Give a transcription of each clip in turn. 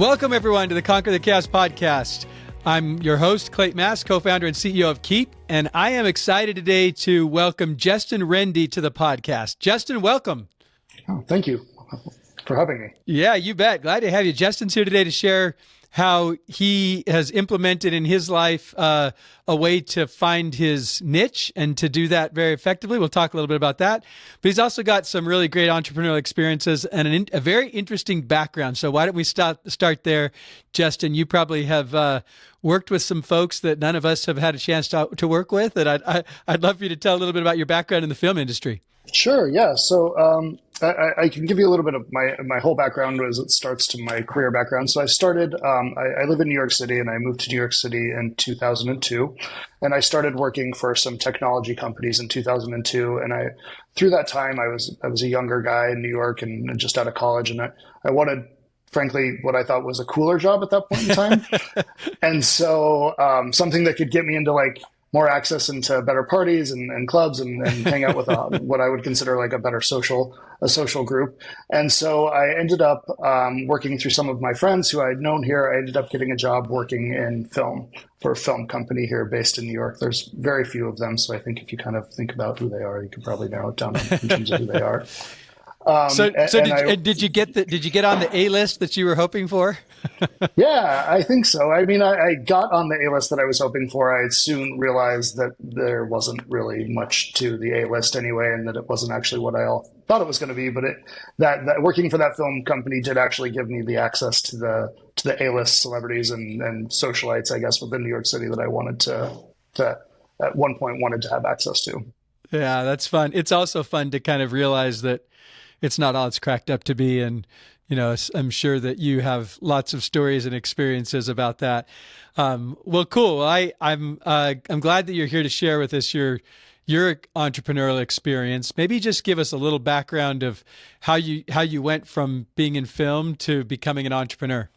Welcome, everyone, to the Conquer the Chaos podcast. I'm your host, Clayton Mass, co-founder and CEO of Keep, and I am excited today to welcome Justin Rende to the podcast. Justin, welcome. Oh, thank you for having me. Yeah, you bet. Glad to have you. Justin's here today to share how he has implemented in his life a way to find his niche and to do that very effectively. We'll talk a little bit about that. But he's also got some really great entrepreneurial experiences and a very interesting background. So why don't we start there, Justin? You probably have worked with some folks that none of us have had a chance to work with. And I'd love for you to tell a little bit about your background in the film industry. Sure, yeah. So I can give you a little bit of my whole background as it starts to my career background. So I started, I live in New York City, and I moved to New York City in 2002. And I started working for some technology companies in 2002. And through that time, I was a younger guy in New York and just out of college. And I wanted, frankly, what I thought was a cooler job at that point in time. And so something that could get me into more access into better parties and clubs and hang out with what I would consider like a better social group. And so I ended up working through some of my friends who I had known here. I ended up getting a job working in film for a film company here based in New York. There's very few of them. So I think if you kind of think about who they are, you can probably narrow it down in terms of who they are. Did you get on the A list that you were hoping for? Yeah, I think so. I mean, I got on the A list that I was hoping for. I soon realized that there wasn't really much to the A list anyway, and that it wasn't actually what I all thought it was going to be. But that working for that film company did actually give me the access to the A list celebrities and socialites, I guess, within New York City that I wanted to at one point wanted to have access to. Yeah, that's fun. It's also fun to kind of realize that it's not all it's cracked up to be. And, you know, I'm sure that you have lots of stories and experiences about that. Well, cool. I'm glad that you're here to share with us your entrepreneurial experience. Maybe just give us a little background of how you went from being in film to becoming an entrepreneur.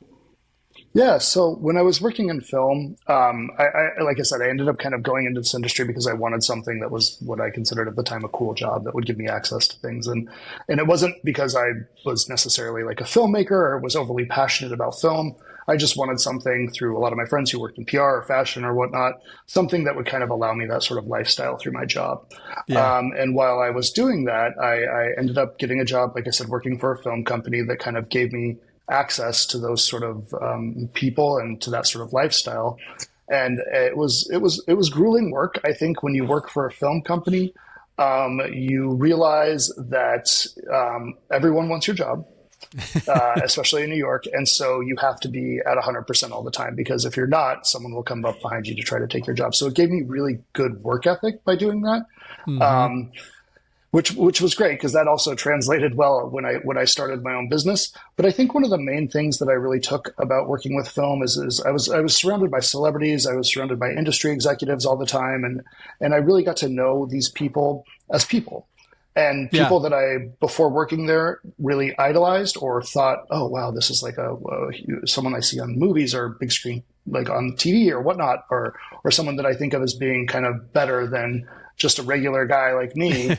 Yeah, so when I was working in film, like I said, I ended up kind of going into this industry because I wanted something that was what I considered at the time a cool job that would give me access to things. And it wasn't because I was necessarily like a filmmaker or was overly passionate about film. I just wanted something through a lot of my friends who worked in PR or fashion or whatnot, something that would kind of allow me that sort of lifestyle through my job. Yeah. And while I was doing that, I ended up getting a job, like I said, working for a film company that kind of gave me access to those sort of people and to that sort of lifestyle. And it was grueling work. I think when you work for a film company, you realize that everyone wants your job, especially in New York. And so you have to be at 100% all the time, because if you're not, someone will come up behind you to try to take your job. So it gave me really good work ethic by doing that. Mm-hmm. Which was great, because that also translated well when I started my own business. But I think one of the main things that I really took about working with film is I was surrounded by celebrities, I was surrounded by industry executives all the time, and I really got to know these people as people. And people that I, before working there, really idolized or thought, oh wow, this is like someone I see on movies or big screen, like on TV or whatnot, or someone that I think of as being kind of better than just a regular guy like me.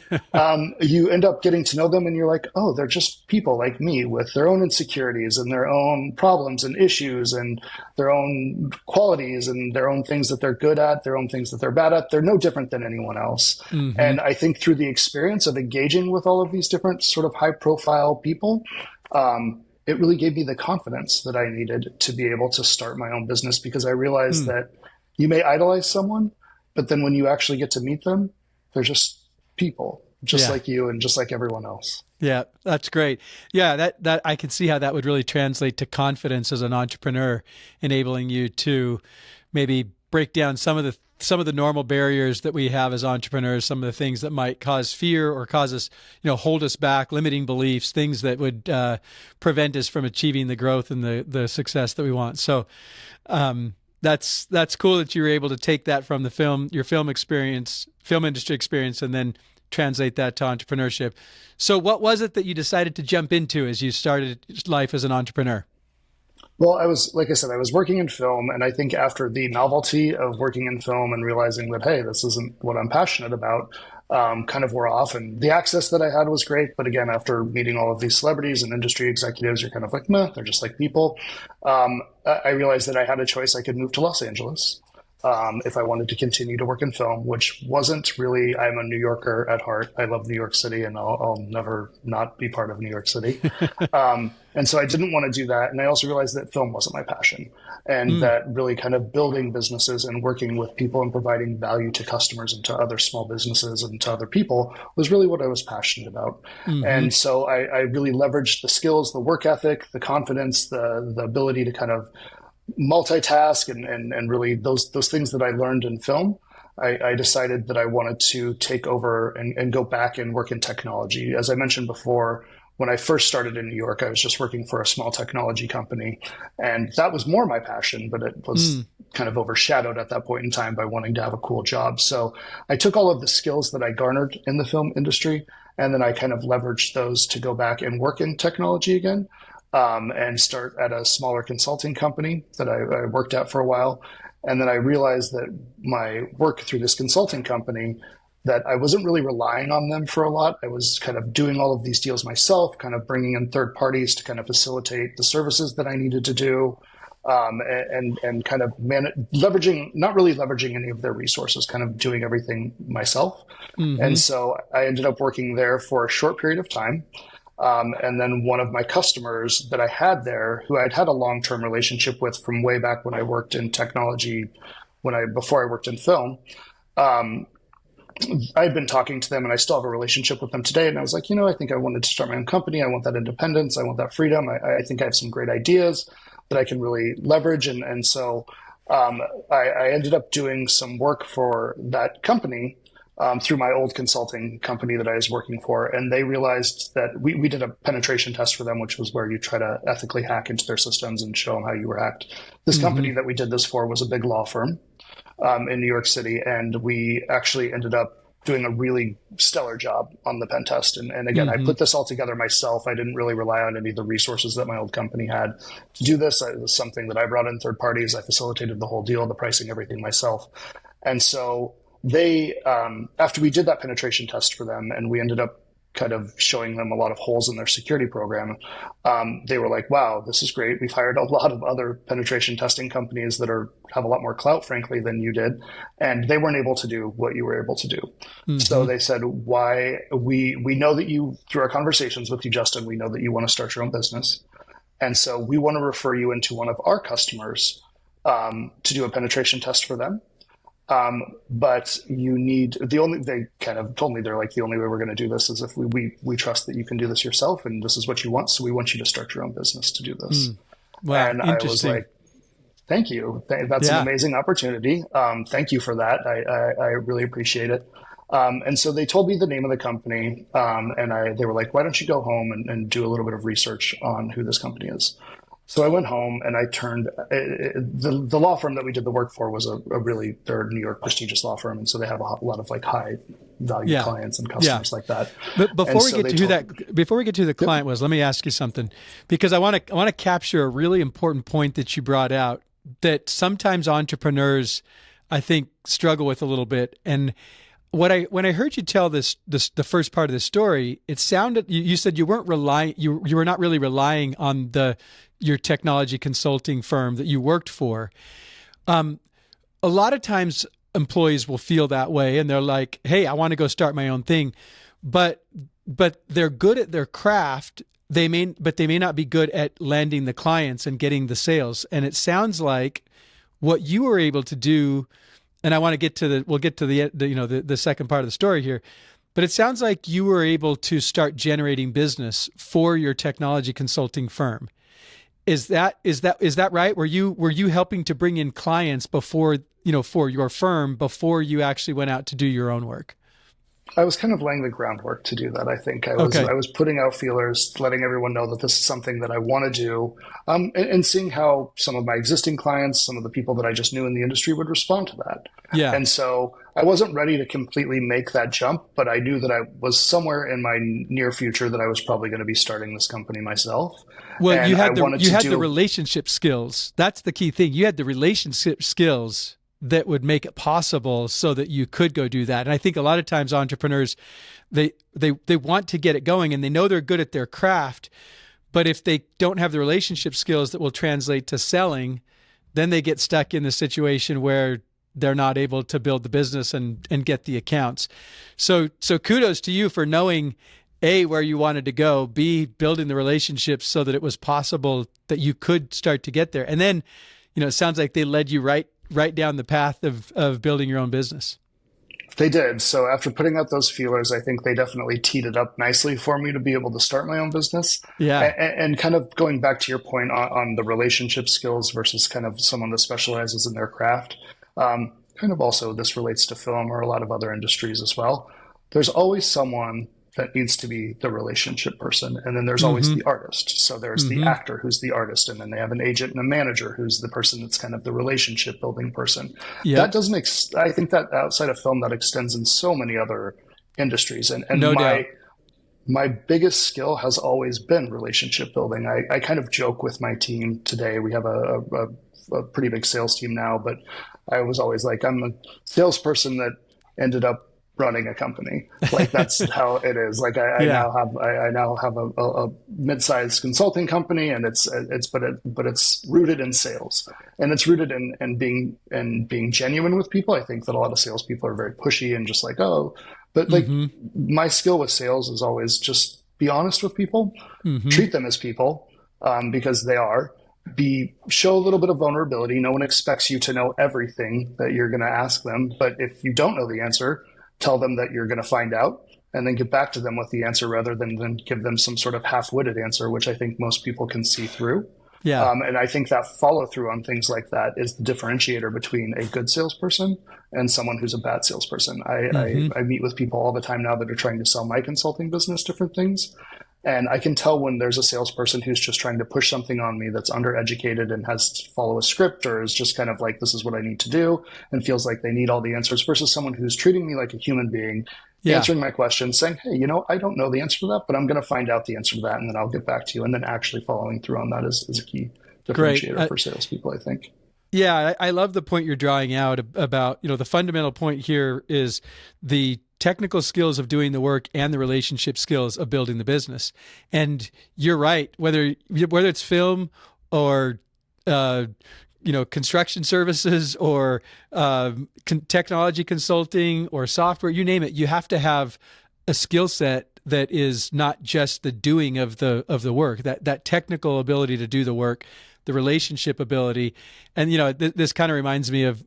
You end up getting to know them and you're like, oh, they're just people like me with their own insecurities and their own problems and issues and their own qualities and their own things that they're good at, their own things that they're bad at. They're no different than anyone else. Mm-hmm. And I think through the experience of engaging with all of these different sort of high profile people, it really gave me the confidence that I needed to be able to start my own business, because I realized that you may idolize someone, but then when you actually get to meet them, they're just people, just like you and just like everyone else. Yeah, that's great. Yeah, that I can see how that would really translate to confidence as an entrepreneur, enabling you to maybe break down some of the normal barriers that we have as entrepreneurs, some of the things that might cause fear or cause us, hold us back, limiting beliefs, things that would prevent us from achieving the growth and the success that we want. So, that's cool that you were able to take that from your film industry experience, and then translate that to entrepreneurship. So what was it that you decided to jump into as you started life as an entrepreneur? Well, like I said, I was working in film, and I think after the novelty of working in film and realizing that, hey, this isn't what I'm passionate about, kind of wore off. And the access that I had was great. But again, after meeting all of these celebrities and industry executives, you're kind of like, meh, they're just like people. I realized that I had a choice. I could move to Los Angeles if I wanted to continue to work in film, which wasn't really, I'm a New Yorker at heart. I love New York City, and I'll never not be part of New York City. And so I didn't want to do that. And I also realized that film wasn't my passion, and that really kind of building businesses and working with people and providing value to customers and to other small businesses and to other people was really what I was passionate about. And so I really leveraged the skills, the work ethic, the confidence, the ability to kind of multitask and really those things that I learned in film. I decided that I wanted to take over and go back and work in technology. As I mentioned before, when I first started in New York, I was just working for a small technology company, and that was more my passion, but it was kind of overshadowed at that point in time by wanting to have a cool job. So I took all of the skills that I garnered in the film industry, and then I kind of leveraged those to go back and work in technology again. And start at a smaller consulting company that I worked at for a while. And then I realized that my work through this consulting company, that I wasn't really relying on them for a lot. I was kind of doing all of these deals myself, kind of bringing in third parties to kind of facilitate the services that I needed to do, and kind of leveraging, not really leveraging any of their resources, kind of doing everything myself. And so I ended up working there for a short period of time. And then one of my customers that I had there, who I'd had a long-term relationship with from way back when I worked in technology, before I worked in film, I'd been talking to them, and I still have a relationship with them today. And I was like, I think I wanted to start my own company. I want that independence. I want that freedom. I think I have some great ideas that I can really leverage. And so I ended up doing some work for that company through my old consulting company that I was working for. And they realized that we did a penetration test for them, which was where you try to ethically hack into their systems and show them how you were hacked. This company that we did this for was a big law firm in New York City. And we actually ended up doing a really stellar job on the pen test. And again, I put this all together myself. I didn't really rely on any of the resources that my old company had to do this. It was something that I brought in third parties. I facilitated the whole deal, the pricing, everything myself. And so they, after we did that penetration test for them, and we ended up kind of showing them a lot of holes in their security program, they were like, wow, this is great. We've hired a lot of other penetration testing companies that have a lot more clout, frankly, than you did. And they weren't able to do what you were able to do. So they said, why, we know that you, through our conversations with you, Justin, we know that you want to start your own business. And so we want to refer you into one of our customers to do a penetration test for them. But they kind of told me, they're like, the only way we're going to do this is if we trust that you can do this yourself, and this is what you want. So we want you to start your own business to do this. Wow, and I was like, thank you. That's an amazing opportunity. Thank you for that. I really appreciate it. And so they told me the name of the company, and they were like, why don't you go home and do a little bit of research on who this company is? So I went home and I turned the law firm that we did the work for was they're a New York prestigious law firm, and so they have a lot of like high value clients and customers like that. But before we get to who the client was, let me ask you something, because I want to capture a really important point that you brought out that sometimes entrepreneurs, I think, struggle with a little bit. And when I heard you tell the first part of the story, it sounded, you said you weren't you were not really relying on your technology consulting firm that you worked for. A lot of times employees will feel that way, and they're like, hey, I want to go start my own thing. But they're good at their craft. But they may not be good at landing the clients and getting the sales. And it sounds like what you were able to do, and I want to get to the second part of the story here, but it sounds like you were able to start generating business for your technology consulting firm. Is that right? Were you helping to bring in clients before, for your firm, before you actually went out to do your own work? I was kind of laying the groundwork to do that. I think I was putting out feelers, letting everyone know that this is something that I want to do, and seeing how some of my existing clients, some of the people that I just knew in the industry would respond to that. Yeah. And so I wasn't ready to completely make that jump, but I knew that I was somewhere in my near future that I was probably going to be starting this company myself. Well, and you had the relationship skills. That's the key thing. You had the relationship skills that would make it possible so that you could go do that. And I think a lot of times entrepreneurs, they want to get it going and they know they're good at their craft, but if they don't have the relationship skills that will translate to selling, then they get stuck in the situation where they're not able to build the business and get the accounts. So kudos to you for knowing A, where you wanted to go, B, building the relationships so that it was possible that you could start to get there. And then, it sounds like they led you right down the path of building your own business. They did. So after putting out those feelers, I think they definitely teed it up nicely for me to be able to start my own business. Yeah. And kind of going back to your point on the relationship skills versus kind of someone that specializes in their craft. Kind of also this relates to film or a lot of other industries as well. There's always someone that needs to be the relationship person. And then there's always the artist. So there's the actor who's the artist. And then they have an agent and a manager who's the person that's kind of the relationship building person. Yep. That doesn't, I think that outside of film, that extends in so many other industries. And no doubt. My biggest skill has always been relationship building. I kind of joke with my team today. We have a pretty big sales team now, but I was always like, I'm a salesperson that ended up running a company. Like that's how it is. Like I now have a mid-sized consulting company, and it's rooted in sales, and it's rooted in being genuine with people. I think that a lot of salespeople are very pushy and just like, oh, but like my skill with sales is always just be honest with people, treat them as people, because they are. Show a little bit of vulnerability. No one expects you to know everything that you're going to ask them, but if you don't know the answer, tell them that you're going to find out and then get back to them with the answer rather than give them some sort of half-witted answer, which I think most people can see through. Yeah. And I think that follow through on things like that is the differentiator between a good salesperson and someone who's a bad salesperson. I meet with people all the time now that are trying to sell my consulting business different things. And I can tell when there's a salesperson who's just trying to push something on me that's undereducated and has to follow a script or is just kind of like, this is what I need to do, and feels like they need all the answers, versus someone who's treating me like a human being, answering my questions, saying, hey, I don't know the answer to that, but I'm going to find out the answer to that, and then I'll get back to you. And then actually following through on that is a key differentiator for salespeople, I think. Yeah, I love the point you're drawing out about, the fundamental point here is the technical skills of doing the work and the relationship skills of building the business. And you're right, whether it's film or construction services or technology consulting or software, you name it, you have to have a skill set that is not just the doing of the work, that technical ability to do the work, the relationship ability. And, this kind of reminds me of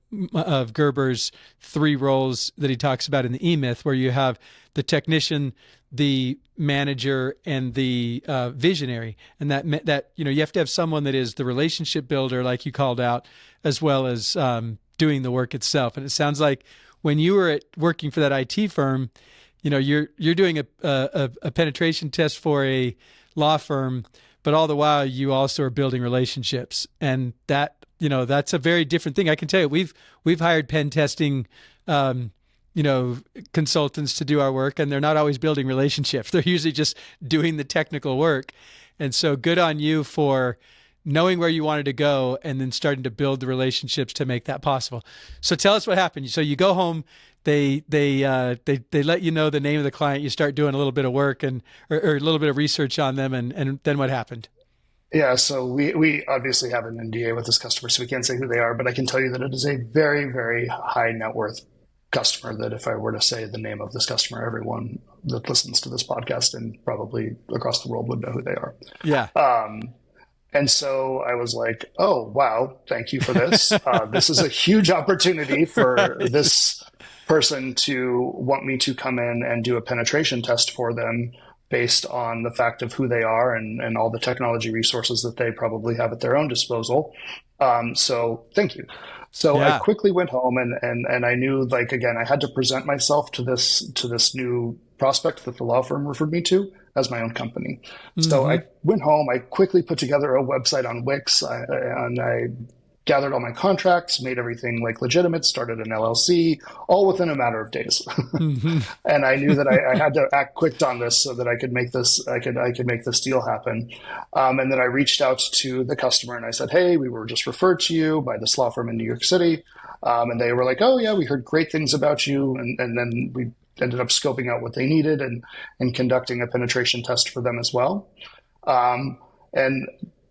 Gerber's 3 roles that he talks about in the E-Myth, where you have the technician, the manager, and the visionary. And that you have to have someone that is the relationship builder, like you called out, as well as doing the work itself. And it sounds like when you were working for that IT firm, you're doing a penetration test for a law firm, but all the while you also are building relationships, and that's a very different thing. I can tell you, we've hired pen testing, consultants to do our work, and they're not always building relationships. They're usually just doing the technical work. And so good on you for knowing where you wanted to go and then starting to build the relationships to make that possible. So tell us what happened. So you go home. They let you know the name of the client. You start doing a little bit of work or a little bit of research on them, and then what happened? Yeah, so we obviously have an NDA with this customer, so we can't say who they are, but I can tell you that it is a very, very high net worth customer. That if I were to say the name of this customer, everyone that listens to this podcast and probably across the world would know who they are. Yeah. And so I was like, oh, wow, thank you for this. This is a huge opportunity for this person to want me to come in and do a penetration test for them based on the fact of who they are and all the technology resources that they probably have at their own disposal. So thank you. So I quickly went home and I knew, like, again, I had to present myself to this new prospect that the law firm referred me to as my own company. So I went home, I quickly put together a website on Wix, and I gathered all my contracts, made everything like legitimate, started an LLC, all within a matter of days. Hmm. And I knew that I had to act quick on this so that I could make this, I could make this deal happen. And then I reached out to the customer and I said, hey, we were just referred to you by this law firm in New York City. And they were like, oh yeah, we heard great things about you. And then we ended up scoping out what they needed and conducting a penetration test for them as well. And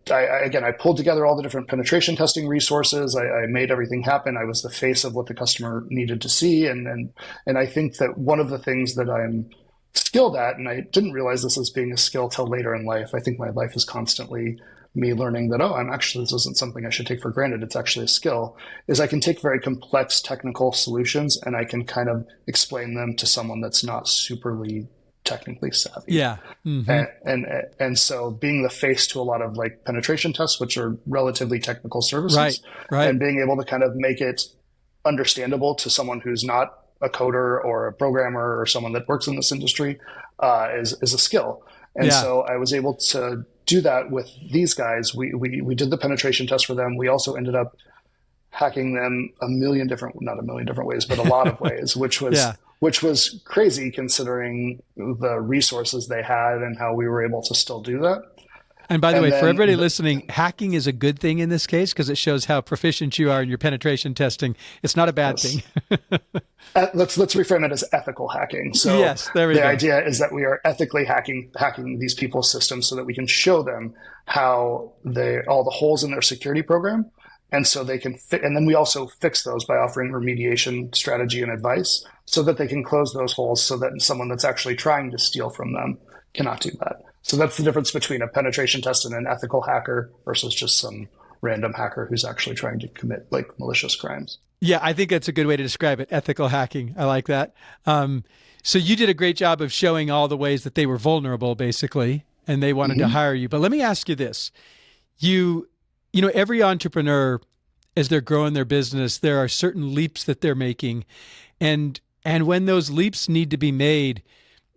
I pulled together all the different penetration testing resources. I made everything happen. I was the face of what the customer needed to see. And I think that one of the things that I'm skilled at, and I didn't realize this as being a skill till later in life. I think my life is constantly me learning that, this isn't something I should take for granted. It's actually a skill, is I can take very complex technical solutions and I can kind of explain them to someone that's not superly technically savvy. Yeah. Mm-hmm. And so being the face to a lot of like penetration tests, which are relatively technical services, right. and being able to kind of make it understandable to someone who's not a coder or a programmer or someone that works in this industry is a skill. And so I was able to do that with these guys. We did the penetration test for them. We also ended up hacking them not a million different ways, but a lot of ways, which was crazy considering the resources they had and how we were able to still do that. And by the way, for everybody listening, hacking is a good thing in this case because it shows how proficient you are in your penetration testing. It's not a bad thing. Let's reframe it as ethical hacking. So yes, there we go. The idea is that we are ethically hacking these people's systems so that we can show them how all the holes in their security program. And so they can and then we also fix those by offering remediation strategy and advice so that they can close those holes so that someone that's actually trying to steal from them cannot do that. So that's the difference between a penetration test and an ethical hacker versus just some random hacker who's actually trying to commit like malicious crimes. Yeah, I think that's a good way to describe it. Ethical hacking. I like that. So you did a great job of showing all the ways that they were vulnerable, basically, and they wanted to hire you. But let me ask you this. You know, every entrepreneur, as they're growing their business, there are certain leaps that they're making. And when those leaps need to be made,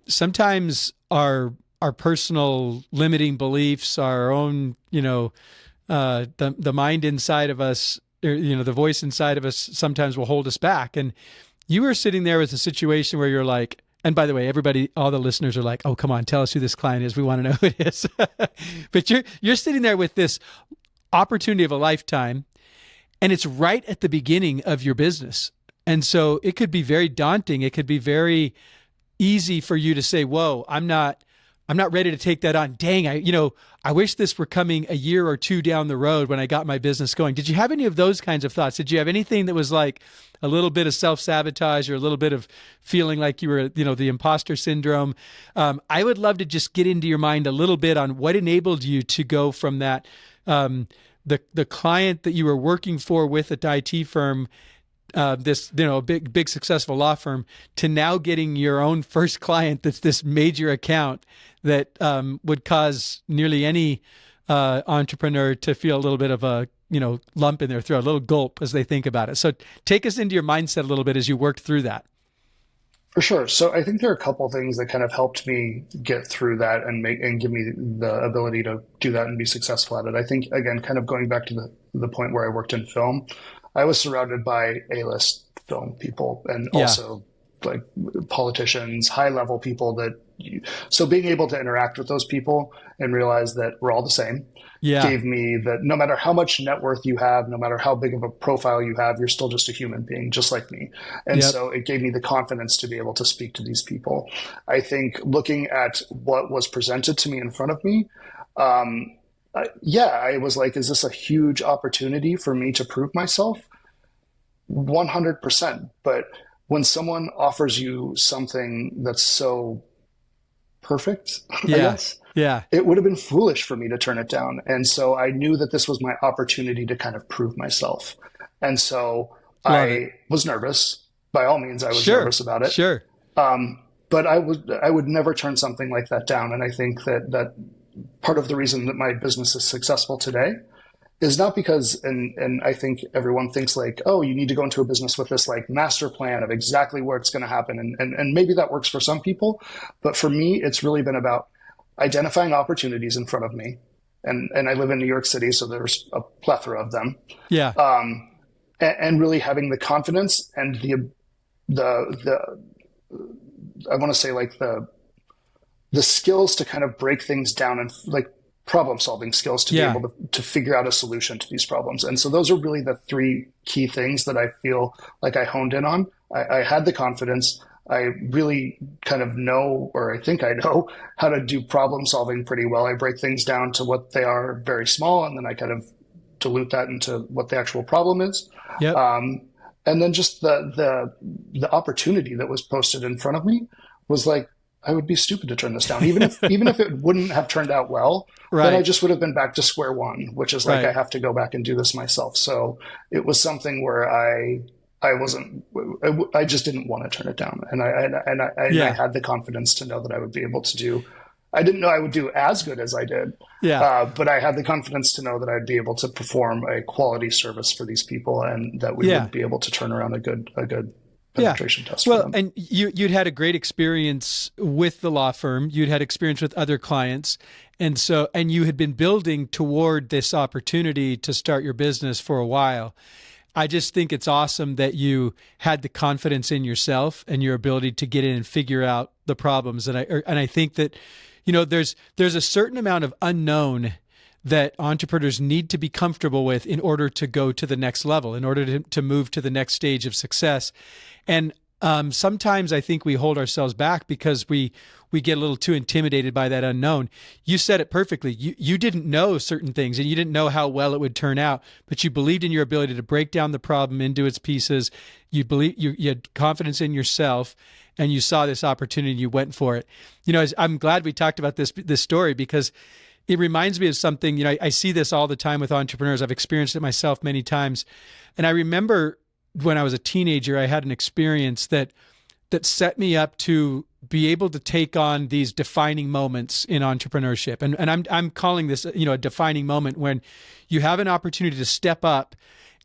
sometimes our personal limiting beliefs, our own, the mind inside of us, or, the voice inside of us sometimes will hold us back. And you were sitting there with a situation where you're like, and by the way, everybody, all the listeners are like, oh, come on, tell us who this client is. We want to know who it is. But you're sitting there with this opportunity of a lifetime, and it's right at the beginning of your business. And so it could be very daunting. It could be very easy for you to say, whoa, I'm not ready to take that on. Dang, I wish this were coming a year or two down the road when I got my business going. Did you have any of those kinds of thoughts? Did you have anything that was like a little bit of self-sabotage or a little bit of feeling like you were, the imposter syndrome? I would love to just get into your mind a little bit on what enabled you to go from that, the client that you were working for with an IT firm, this big successful law firm, to now getting your own first client that's this major account that would cause nearly any entrepreneur to feel a little bit of a lump in their throat, a little gulp as they think about it. So take us into your mindset a little bit as you worked through that. For sure. So I think there are a couple of things that kind of helped me get through that and give me the ability to do that and be successful at it. I think, again, kind of going back to the point where I worked in film, I was surrounded by A-list film people and also like politicians, high-level people so being able to interact with those people and realize that we're all the same gave me that no matter how much net worth you have, no matter how big of a profile you have, you're still just a human being, just like me. And so it gave me the confidence to be able to speak to these people. I think looking at what was presented to me in front of me, I was like, is this a huge opportunity for me to prove myself? 100%. But when someone offers you something that's so perfect, I guess, it would have been foolish for me to turn it down. And so I knew that this was my opportunity to kind of prove myself. And so I was nervous. By all means, I was nervous about it. Sure. But I would never turn something like that down. And I think that part of the reason that my business is successful today is not because, and I think everyone thinks like, oh, you need to go into a business with this like master plan of exactly where it's going to happen. And maybe that works for some people. But for me, it's really been about identifying opportunities in front of me and I live in New York City, so there's a plethora of them. Yeah. And really having the confidence and the I want to say like the skills to kind of break things down and like problem solving skills to be able to figure out a solution to these problems. And so those are really the three key things that I feel like I honed in on. I had the confidence. I really kind of know, or I think I know, how to do problem solving pretty well. I break things down to what they are very small, and then I kind of dilute that into what the actual problem is. Yep. And then just the opportunity that was posted in front of me was like, I would be stupid to turn this down, even if it wouldn't have turned out well. Right. Then I just would have been back to square one, which is like, right. I have to go back and do this myself. So it was something where I just didn't want to turn it down, and I had the confidence to know that I would be able to do. I didn't know I would do as good as I did, but I had the confidence to know that I'd be able to perform a quality service for these people, and that we would be able to turn around a good penetration test for them. And you'd had a great experience with the law firm. You'd had experience with other clients, and you had been building toward this opportunity to start your business for a while. I just think it's awesome that you had the confidence in yourself and your ability to get in and figure out the problems. And I think that, there's a certain amount of unknown that entrepreneurs need to be comfortable with in order to go to the next level, in order to move to the next stage of success. And sometimes I think we hold ourselves back because we get a little too intimidated by that unknown. You said it perfectly. You didn't know certain things, and you didn't know how well it would turn out, but you believed in your ability to break down the problem into its pieces. You had confidence in yourself, and you saw this opportunity and you went for it. I'm glad we talked about this story, because it reminds me of something. I see this all the time with entrepreneurs. I've experienced it myself many times. And I remember when I was a teenager, I had an experience that set me up to be able to take on these defining moments in entrepreneurship. And I'm calling this, a defining moment when you have an opportunity to step up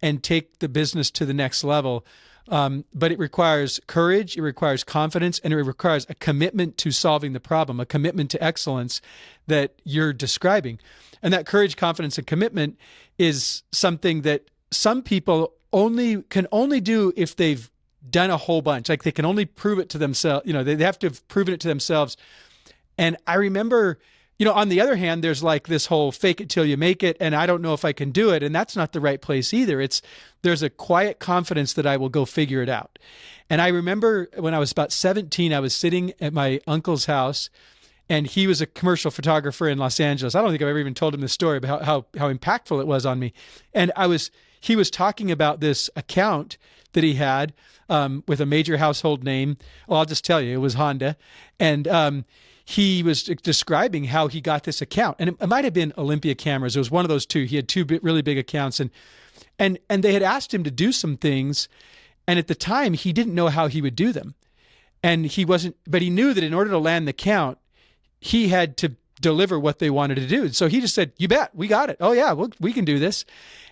and take the business to the next level. But it requires courage, it requires confidence, and it requires a commitment to solving the problem, a commitment to excellence that you're describing. And that courage, confidence, and commitment is something that some people can only do if they've done a whole bunch. Like they can only prove it to themselves. They have to have proven it to themselves. And I remember, on the other hand, there's like this whole fake it till you make it, and I don't know if I can do it. And that's not the right place either. There's a quiet confidence that I will go figure it out. And I remember when I was about 17, I was sitting at my uncle's house, and he was a commercial photographer in Los Angeles. I don't think I've ever even told him this story about how impactful it was on me. And he was talking about this account that he had with a major household name. Well, I'll just tell you, it was Honda. And he was describing how he got this account. And it might have been Olympia Cameras. It was one of those two. He had two really big accounts. And they had asked him to do some things. And at the time, he didn't know how he would do them. And but he knew that in order to land the account, he had to deliver what they wanted to do. So he just said, "You bet, we got it. Oh yeah, we can do this."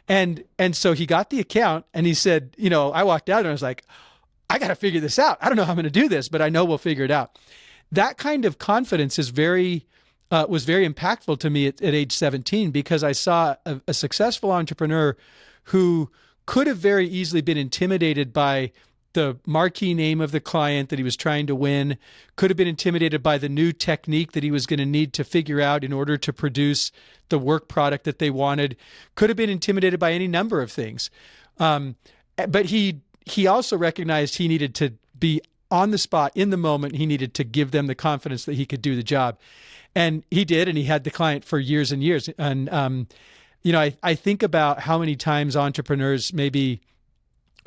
And so he got the account, and he said, I walked out and I was like, I got to figure this out. I don't know how I'm going to do this, but I know we'll figure it out. That kind of confidence was very impactful to me at age 17, because I saw a successful entrepreneur who could have very easily been intimidated by the marquee name of the client that he was trying to win, could have been intimidated by the new technique that he was going to need to figure out in order to produce the work product that they wanted, could have been intimidated by any number of things. But he also recognized he needed to be on the spot in the moment. He needed to give them the confidence that he could do the job. And he did, and he had the client for years and years. And, I think about how many times entrepreneurs maybe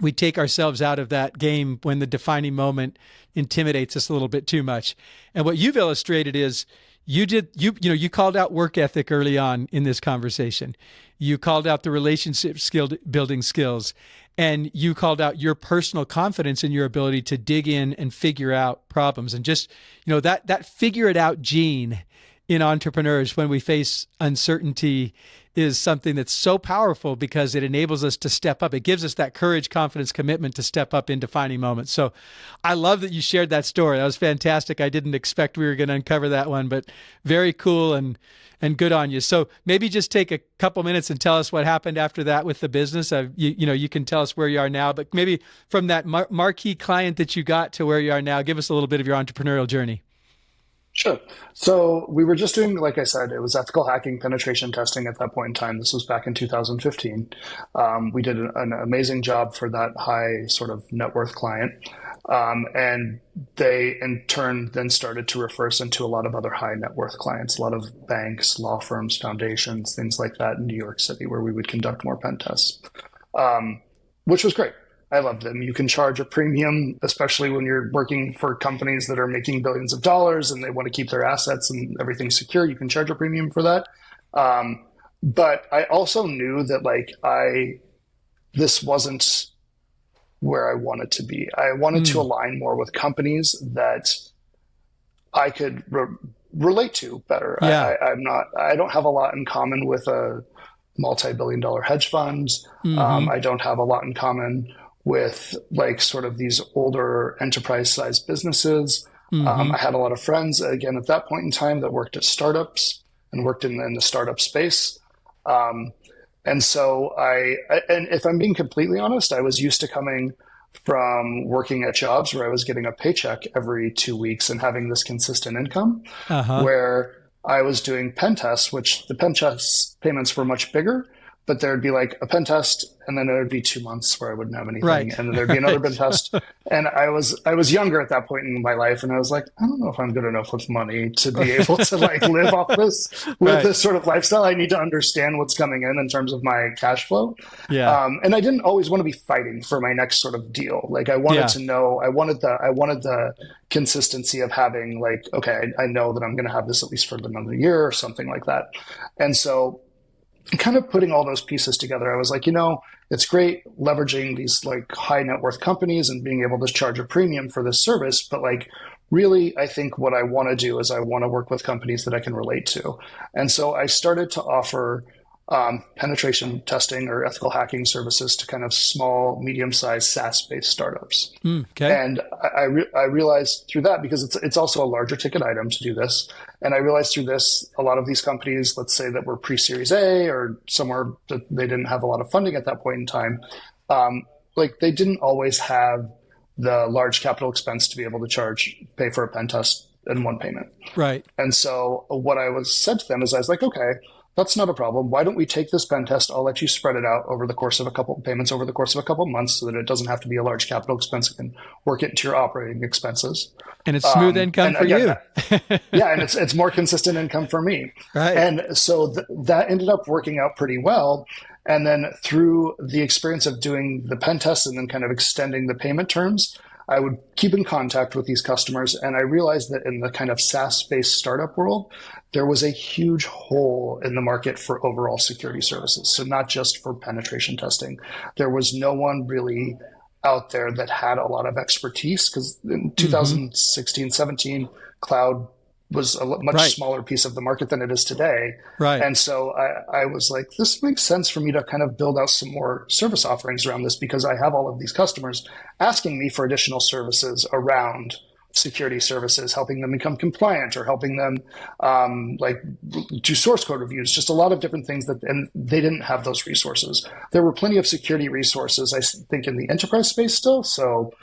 we take ourselves out of that game when the defining moment intimidates us a little bit too much. And what you've illustrated is you called out work ethic early on in this conversation. You called out the relationship building skills, and you called out your personal confidence in your ability to dig in and figure out problems. And just, that figure it out gene in entrepreneurs when we face uncertainty is something that's so powerful because it enables us to step up. It gives us that courage, confidence, commitment to step up in defining moments. So I love that you shared that story. That was fantastic. I didn't expect we were going to uncover that one, but very cool and good on you. So maybe just take a couple minutes and tell us what happened after that with the business. You can tell us where you are now, but maybe from that marquee client that you got to where you are now, give us a little bit of your entrepreneurial journey. Sure. So we were just doing, like I said, it was ethical hacking penetration testing at that point in time. This was back in 2015. We did an amazing job for that high sort of net worth client. And they in turn then started to refer us into a lot of other high net worth clients, a lot of banks, law firms, foundations, things like that in New York City, where we would conduct more pen tests, which was great. I love them. You can charge a premium, especially when you're working for companies that are making billions of dollars and they want to keep their assets and everything secure. You can charge a premium for that. But I also knew that this wasn't where I wanted to be. I wanted to align more with companies that I could relate to better. Yeah. I don't have a lot in common with a multi-billion-dollar hedge fund. I don't have a lot in common with sort of these older enterprise-sized businesses. I had a lot of friends, again, at that point in time that worked at startups and worked in the startup space. And so and if I'm being completely honest, I was used to coming from working at jobs where I was getting a paycheck every 2 weeks and having this consistent income, where I was doing pen tests, which the pen test payments were much bigger, but there'd be like a pen test and then there would be 2 months where I wouldn't have anything. Right. And then there'd be another pen test. And I was younger at that point in my life. And I was like, I don't know if I'm good enough with money to be able to live off this with this sort of lifestyle. I need to understand what's coming in terms of my cash flow. Yeah. And I didn't always want to be fighting for my next sort of deal. I wanted to know, I wanted the consistency of having okay, I know that I'm going to have this at least for another year or something like that. And so kind of putting all those pieces together, I was like, it's great leveraging these high net worth companies and being able to charge a premium for this service. But really, I think what I want to do is I want to work with companies that I can relate to. And so I started to offer penetration testing or ethical hacking services to kind of small, medium-sized SaaS-based startups. Okay. And I realized through that, because it's also a larger ticket item to do this, and I realized through this, a lot of these companies, let's say that were pre-Series A or somewhere that they didn't have a lot of funding at that point in time, they didn't always have the large capital expense to be able to pay for a pen test in one payment. Right. And so what I said to them is I was like, okay, that's not a problem. Why don't we take this pen test? I'll let you spread it out over the course of a couple of payments over the course of a couple of months so that it doesn't have to be a large capital expense. You can work it into your operating expenses. And it's smooth income for you. Yeah, and it's more consistent income for me. Right. And so that ended up working out pretty well. And then through the experience of doing the pen test and then kind of extending the payment terms, I would keep in contact with these customers. And I realized that in the kind of SaaS-based startup world, there was a huge hole in the market for overall security services. So not just for penetration testing. There was no one really out there that had a lot of expertise, because in 2016, 17, cloud was a much smaller piece of the market than it is today. Right. And so I was like, this makes sense for me to kind of build out some more service offerings around this, because I have all of these customers asking me for additional services around security services, helping them become compliant or helping them do source code reviews, just a lot of different things and they didn't have those resources. There were plenty of security resources, I think, in the enterprise space still. So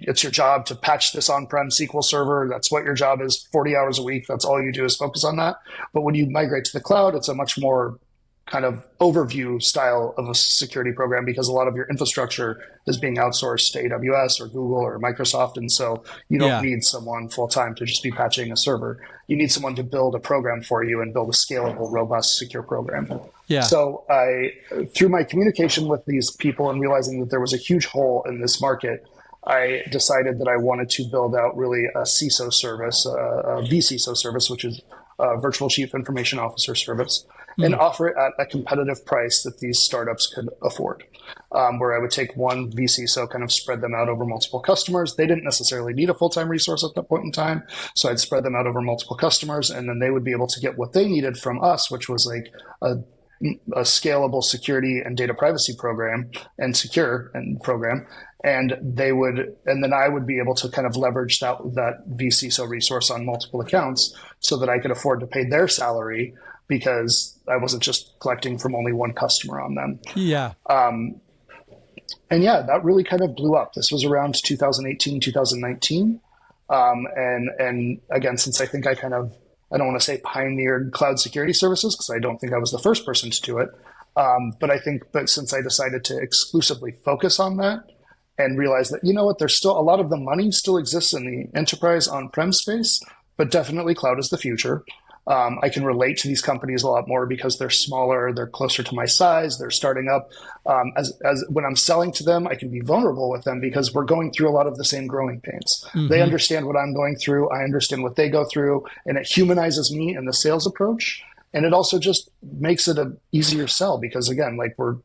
it's your job to patch this on-prem SQL server. That's what your job is, 40 hours a week. That's all you do is focus on that. But when you migrate to the cloud, it's a much more kind of overview style of a security program, because a lot of your infrastructure is being outsourced to AWS or Google or Microsoft. And so you don't need someone full-time to just be patching a server. You need someone to build a program for you and build a scalable, robust, secure program. Yeah. So through my communication with these people and realizing that there was a huge hole in this market, I decided that I wanted to build out really a CISO service, a vCISO service, which is a Virtual Chief Information Officer service. and offer it at a competitive price that these startups could afford. Where I would take one VC, so kind of spread them out over multiple customers. They didn't necessarily need a full-time resource at that point in time, so I'd spread them out over multiple customers, and then they would be able to get what they needed from us, which was like a scalable security and data privacy program and secure and program. And then I would be able to kind of leverage that vCISO resource on multiple accounts so that I could afford to pay their salary because I wasn't just collecting from only one customer on them. Yeah. And yeah, that really kind of blew up. This was around 2018, 2019. And again, since I think I don't want to say pioneered cloud security services because I don't think I was the first person to do it. But since I decided to exclusively focus on that and realize that, you know what, there's still a lot of the money still exists in the enterprise on-prem space, but definitely cloud is the future. I can relate to these companies a lot more because they're smaller, they're closer to my size, they're starting up. As when I'm selling to them, I can be vulnerable with them because we're going through a lot of the same growing pains. They understand what I'm going through, I understand what they go through, and it humanizes me in the sales approach. And it also just makes it an easier sell because, again, like we're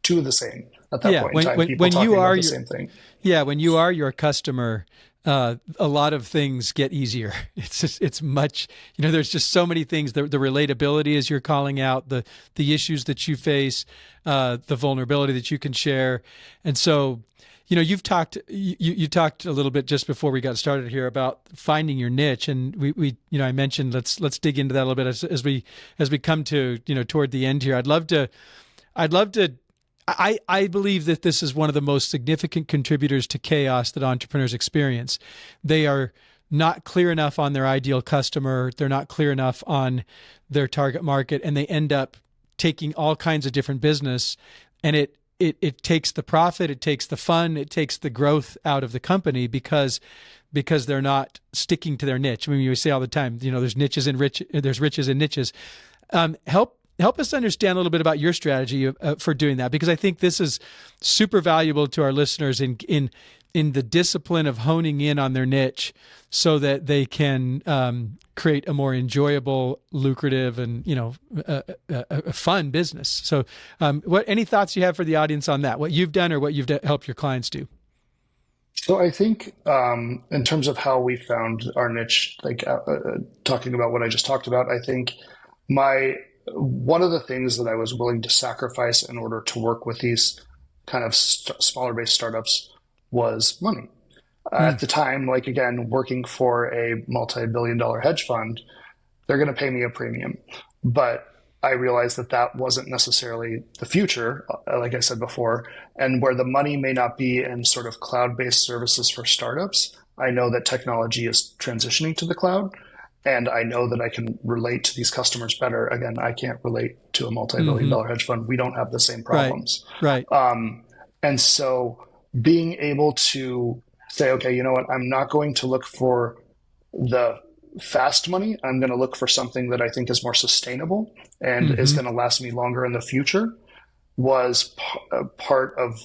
two of the same at that point in time. People talking about the same thing. Yeah, when you are your customer, a lot of things get easier. It's much, there's just so many things. The relatability, as you're calling out, the issues that you face, the vulnerability that you can share. And so, you talked a little bit just before we got started here about finding your niche. And we I mentioned, let's dig into that a little bit as we come to, toward the end here. I'd love to, I believe that this is one of the most significant contributors to chaos that entrepreneurs experience. They are not clear enough on their ideal customer. They're not clear enough on their target market, and they end up taking all kinds of different business, and it takes the profit, it takes the fun, it takes the growth out of the company because they're not sticking to their niche. I mean, we say all the time, there's there's riches in niches. Help us understand a little bit about your strategy for doing that, because I think this is super valuable to our listeners in the discipline of honing in on their niche so that they can create a more enjoyable, lucrative, and a fun business. So, any thoughts you have for the audience on that? What you've done or what you've helped your clients do? So I think in terms of how we found our niche, like talking about what I just talked about, I think one of the things that I was willing to sacrifice in order to work with these kind of smaller based startups was money. At the time, like again, working for a multi-billion-dollar hedge fund, they're going to pay me a premium. But I realized that wasn't necessarily the future, like I said before, and where the money may not be in sort of cloud-based services for startups. I know that technology is transitioning to the cloud. And I know that I can relate to these customers better. Again, I can't relate to a multi-billion-dollar hedge fund. We don't have the same problems. Right. And so being able to say, okay, you know what? I'm not going to look for the fast money. I'm going to look for something that I think is more sustainable and is going to last me longer in the future was part of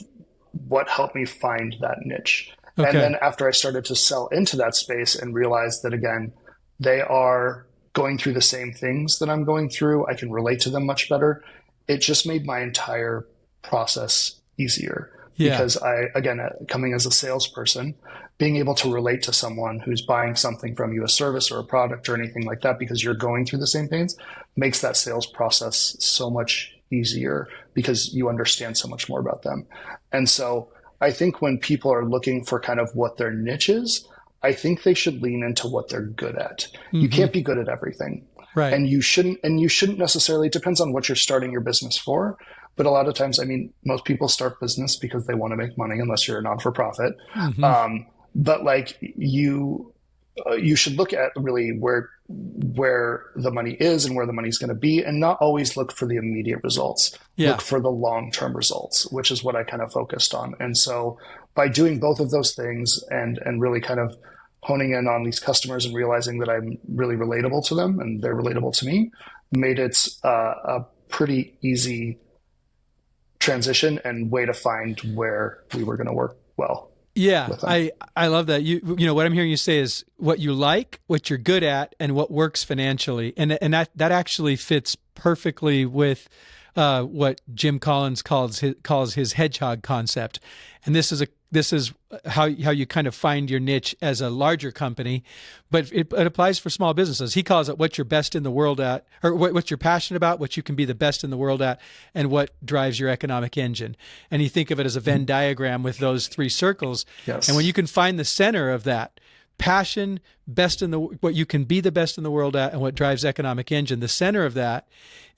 what helped me find that niche. Okay. And then after I started to sell into that space and realized that, again, they are going through the same things that I'm going through, I can relate to them much better. It just made my entire process easier. Yeah. Because again, coming as a salesperson, being able to relate to someone who's buying something from you, a service or a product or anything like that, because you're going through the same pains, makes that sales process so much easier because you understand so much more about them. And so I think when people are looking for kind of what their niche is, I think they should lean into what they're good at. You can't be good at everything. Right. And you shouldn't necessarily, it depends on what you're starting your business for. But a lot of times, I mean, most people start business because they want to make money unless you're a non-for-profit. But like you should look at really where the money is and where the money's going to be, and not always look for the immediate results. Yeah. Look for the long-term results, which is what I kind of focused on. And so by doing both of those things and really kind of honing in on these customers and realizing that I'm really relatable to them and they're relatable to me, made it a pretty easy transition and way to find where we were going to work well. Yeah, I love that. You know what I'm hearing you say is what you like, what you're good at, and what works financially, and that actually fits perfectly with what Jim Collins calls his hedgehog concept, and this is how you kind of find your niche as a larger company, but it applies for small businesses. He calls it what you're best in the world at, or what you're passionate about, what you can be the best in the world at, and what drives your economic engine. And you think of it as a Venn diagram with those three circles. Yes. And when you can find the center of that, passion, what you can be the best in the world at, and what drives economic engine, the center of that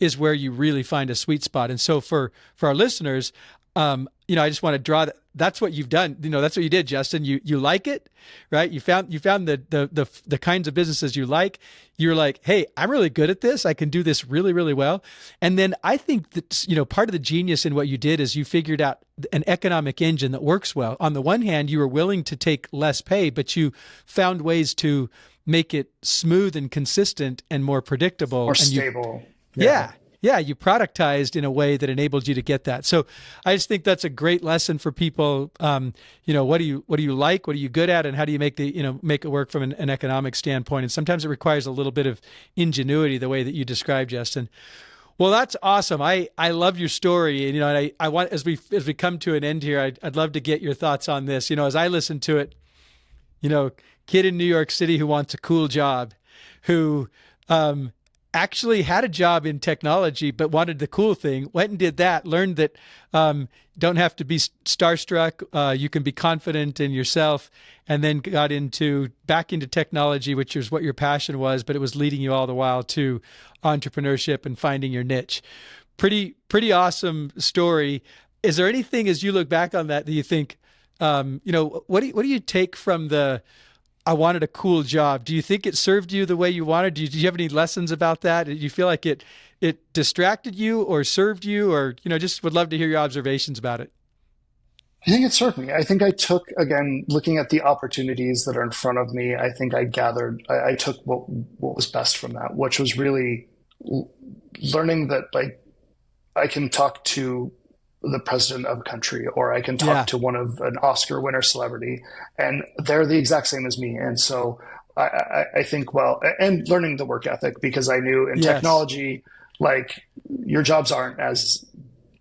is where you really find a sweet spot. And so for our listeners, I just want to draw that. That's what you've done. That's what you did, Justin. You like it, right? You found the kinds of businesses you like. You're like, hey, I'm really good at this. I can do this really, really well. And then I think that, part of the genius in what you did is you figured out an economic engine that works well. On the one hand, you were willing to take less pay, but you found ways to make it smooth and consistent and more predictable. More stable. Yeah, you productized in a way that enabled you to get that. So I just think that's a great lesson for people. What do you like? What are you good at? And how do you make it work from an economic standpoint? And sometimes it requires a little bit of ingenuity, the way that you described, Justin. Well, that's awesome. I love your story. And, I want, as we come to an end here, I'd love to get your thoughts on this. As I listen to it, kid in New York City who wants a cool job, who, actually had a job in technology, but wanted the cool thing, went and did that, learned that don't have to be starstruck. You can be confident in yourself, and then got back into technology, which is what your passion was, but it was leading you all the while to entrepreneurship and finding your niche. Pretty awesome story. Is there anything, as you look back on that you think, what do you take from I wanted a cool job? Do you think it served you the way you wanted? Do you have any lessons about that? Do you feel like it distracted you or served you, or, just would love to hear your observations about it? I think it served me. I think I took, again, looking at the opportunities that are in front of me, I think I took what was best from that, which was really learning that, like, I can talk to the president of a country, or I can talk to an Oscar winner celebrity, and they're the exact same as me. And so I think, and learning the work ethic, because I knew in technology, like, your jobs aren't as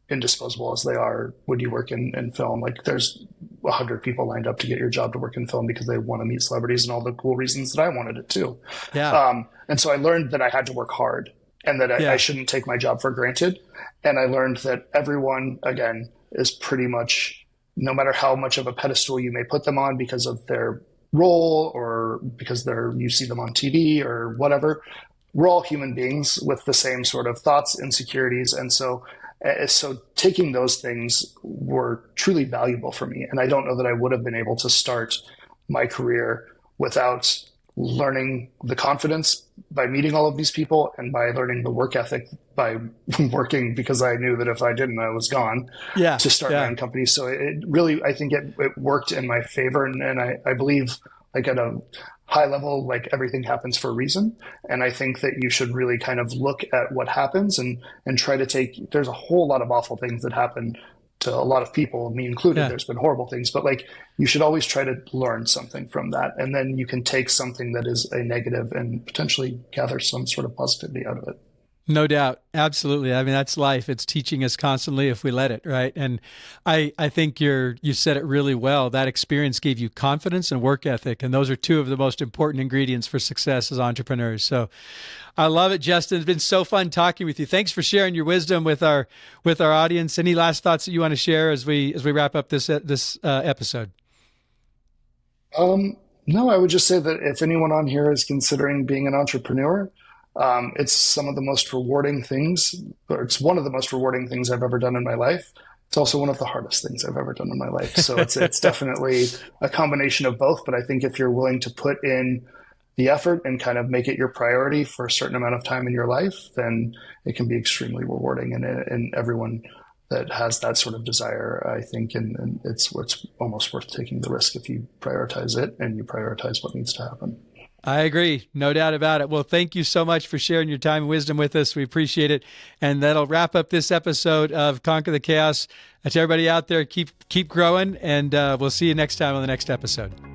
indisposable as they are when you work in film. Like, there's 100 people lined up to get your job to work in film because they want to meet celebrities and all the cool reasons that I wanted it too. Yeah. And so I learned that I had to work hard, and that I shouldn't take my job for granted. And I learned that everyone, again, is pretty much, no matter how much of a pedestal you may put them on because of their role, or because you see them on TV or whatever, we're all human beings with the same sort of thoughts, insecurities. And so taking those things were truly valuable for me. And I don't know that I would have been able to start my career without learning the confidence by meeting all of these people, and by learning the work ethic by working, because I knew that if I didn't, I was gone to start my own company. So it really, I think it worked in my favor. And I believe, like, at a high level, like, everything happens for a reason. And I think that you should really kind of look at what happens and try to there's a whole lot of awful things that happen to a lot of people, me included. There's been horrible things, but, like, you should always try to learn something from that. And then you can take something that is a negative and potentially gather some sort of positivity out of it. No doubt. Absolutely. I mean, that's life. It's teaching us constantly if we let it, right? And I think you said it really well. That experience gave you confidence and work ethic. And those are two of the most important ingredients for success as entrepreneurs. So I love it, Justin. It's been so fun talking with you. Thanks for sharing your wisdom with our audience. Any last thoughts that you want to share as we wrap up this episode? No, I would just say that if anyone on here is considering being an entrepreneur, it's some of the most rewarding things, or it's one of the most rewarding things I've ever done in my life. It's also one of the hardest things I've ever done in my life. So it's definitely a combination of both. But I think if you're willing to put in the effort and kind of make it your priority for a certain amount of time in your life, then it can be extremely rewarding. And everyone that has that sort of desire, I think, and it's almost worth taking the risk if you prioritize it and you prioritize what needs to happen. I agree. No doubt about it. Well, thank you so much for sharing your time and wisdom with us. We appreciate it. And that'll wrap up this episode of Conquer the Chaos. To everybody out there, keep growing, and we'll see you next time on the next episode.